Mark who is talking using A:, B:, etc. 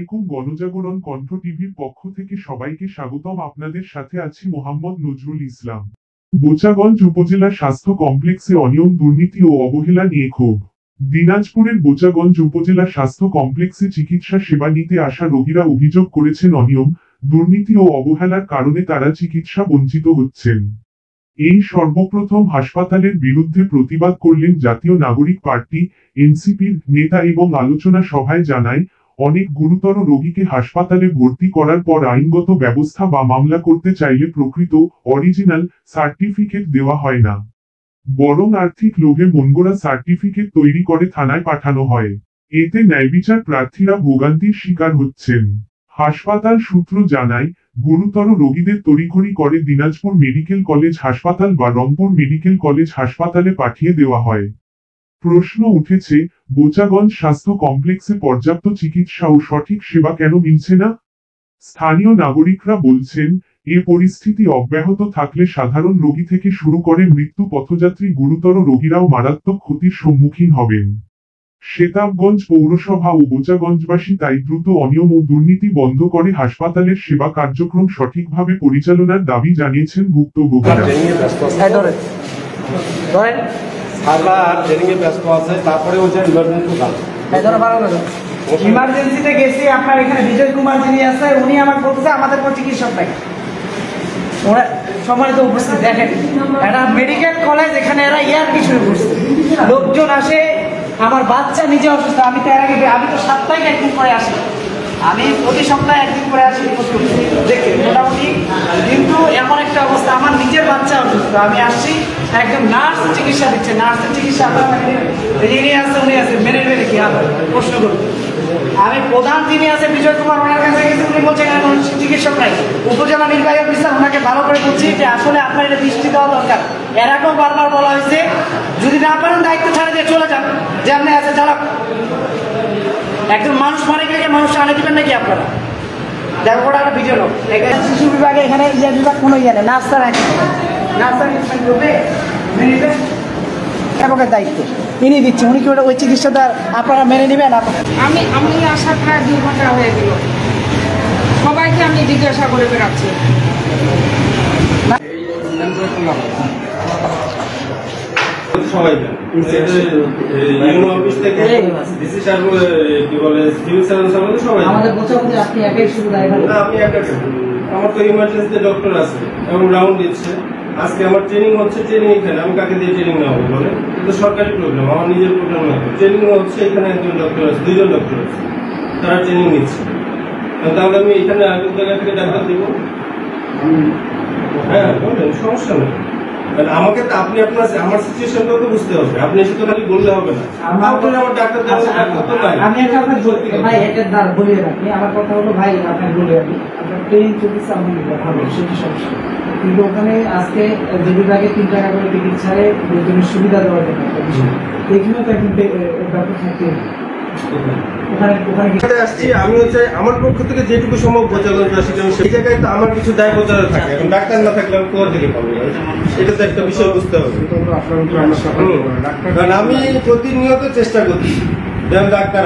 A: আলাইকুম। গণজাগরণ কণ্ঠ টিভির পক্ষ থেকে সবাইকে স্বাগতম। আপনাদের সাথে আছি মোহাম্মদ নজরুল ইসলাম। বোচাগঞ্জ উপজেলা স্বাস্থ্য কমপ্লেক্সে অনিয়ম, দুর্নীতি ও অবহেলা নিয়ে ক্ষোভ। দিনাজপুরের বোচাগঞ্জ উপজেলা স্বাস্থ্য কমপ্লেক্সে চিকিৎসা সেবা নিতে আসা রোগীরা অভিযোগ করেছেন অনিয়ম, দুর্নীতি ও অবহেলার কারণে তারা চিকিৎসা বঞ্চিত হচ্ছেন। এই সর্বপ্রথম হাসপাতালের বিরুদ্ধে প্রতিবাদ করলেন জাতীয় নাগরিক পার্টি এনসিপির নেতা এবং আলোচনা সভায় জানায়, অনেক গুরুতর রোগীকে হাসপাতালে ভর্তি করার পর আইনগত ব্যবস্থা বা মামলা করতে চাইলে প্রকৃত অরিজিনাল সার্টিফিকেট দেওয়া হয় না, বরং আর্থিক লোভে মনগড়া সার্টিফিকেট তৈরি করে থানায় পাঠানো হয়। এতে ন্যায়বিচার প্রার্থীরা ভোগান্তির শিকার হচ্ছেন। হাসপাতাল সূত্র জানায়, গুরুতর রোগীদের তড়িঘড়ি করে দিনাজপুর মেডিকেল কলেজ হাসপাতাল বা রংপুর মেডিকেল কলেজ হাসপাতালে পাঠিয়ে দেওয়া হয়। প্রশ্ন উঠেছে, বোচাগঞ্জ স্বাস্থ্য কমপ্লেক্সে পর্যাপ্ত চিকিৎসা ও সঠিক সেবা কেন মিলছে না? স্থানীয় নাগরিকরা বলছেন, এ পরিস্থিতি অব্যাহত থাকলে সাধারণ রোগী থেকে শুরু করে মৃত্যু পথযাত্রী গুরুতর রোগীরাও মারাত্মক ক্ষতির সম্মুখীন হবেন। শেতাবগঞ্জ পৌরসভা ও বোচাগঞ্জবাসী তাই দ্রুত অনিয়ম ও দুর্নীতি বন্ধ করে হাসপাতালের সেবা কার্যক্রম সঠিকভাবে পরিচালনার দাবি জানিয়েছেন ভুক্তভোগীরা।
B: ইমার্জেন্সিতে গেছি, আপনার এখানে বিজয় কুমার যিনি আছে উনি আমাকে বলতেছে আমাদের কোনো চিকিৎসক নাই। ওরা সম্মানিত উপস্থিত দেখেন, একটা মেডিকেল কলেজ, এখানে এরা ইয়ার্কি শুরু করছে, লোকজন আসে, আমার বাচ্চা নিজে অসুস্থ, আমি তো এর আগে আমি তো সপ্তাহে একদিন করে আসি, আমি প্রতি সপ্তাহে একদিন করে আসি দেখে মোটামুটি, কিন্তু এমন একটা অবস্থা আমার নিজের বাচ্চা অসুস্থ, আমি আসছি, একদম নার্স চিকিৎসা দিচ্ছে, নার্সের চিকিৎসা যিনি আছে উনি আছে মেনে নেবে কি প্রশ্ন করবে। আমি প্রধান যিনি আছে বিজয় কুমার, ওনার কাছে গেছি, উনি বলছেন চিকিৎসক নাই। উপজেলা নির্বাহী অফিসার ওনাকে ভালো করে বলছি যে আসলে আপনার এটা দৃষ্টি দেওয়া দরকার। এর আগেও বারবার বলা হয়েছে যদি না পারেন দায়িত্ব ছাড়া দিয়ে চলে যান, যে আপনি আছে যারা একজন মানুষ মারে গেলে মানুষ আনে দিবেন নাকি আপনারা? দেখো ওটা একটা ভিডিও লোক শিশু বিভাগে, এখানে ইয়ে বিভাগ কোনো ইয়ে নেই, নার্সার নার্সার দায়িত্ব ইনি দিচ্ছে, উনি কি ওটা ওই চিকিৎসাটা আপনারা মেনে নেবেন?
C: আমি আসার প্রায় 2 ঘন্টা হয়ে গেল, সবাইকে আমি জিজ্ঞাসা করে বেড়াচ্ছি।
D: সবাই অফিস থেকে ডিসি স্যার কি বলে সিভিল সার্জন আমাদের সবাই
B: আমাদের বোঝাবো যে আপনি একাই শুধু ড্রাইভার না,
D: আমি একা। আমার তো ইমার্জেন্সিতে ডক্টর আছে এবং রাউন্ড দিচ্ছে। আজকে আমার ট্রেনিং হচ্ছে, ট্রেনিং এখানে আমি কাকে দিয়ে ট্রেনিং নেওয়া হবে বলে? কিন্তু সরকারি প্রোগ্রাম, আমার নিজের প্রোগ্রাম না, ট্রেনিং হচ্ছে এখানে একজন ডক্টর আছে, 2জন ডক্টর আছে, তারা ট্রেনিং নিচ্ছে। তাহলে আমি এখানে আগের জায়গা থেকে ডাক্তার দিব? হ্যাঁ বলেন, সমস্যা নেই। আমাকে তো আপনি আপনার আমার সিচুয়েশনটাও তো বুঝতে হবে, আপনি এসে তো খালি বললে হবে না। আমার ডাক্তার
B: আমি একটা আপনার ভাই একটা বলিয়ে রাখি, আমার কথা হলো ভাই আপনার বলে রাখি, আপনার ট্রেন চলতেছে আমাদের ভালো, সেটি সমস্যা, কিন্তু ওখানে আজকে যে বিভাগে 3 টাকা করে টিকিট ছাড়ে লোকজনের সুবিধা দেওয়ার জন্য একটা বিষয়, এখানেও তো এখন ব্যাপার থাকতে
D: আসছি। আমি হচ্ছে আমার পক্ষ থেকে যেটুকু সম্ভব বোঝাগঞ্জ আসি, সেই জায়গায় তো আমার কিছু দায় বোঝানো থাকে, এখন ডাক্তার না থাকলে আমি কোথা থেকে পাবো? এটা তো একটা বিষয় বুঝতে হবে। কারণ আমি প্রতিনিয়ত চেষ্টা করছি যে আমি ডাক্তার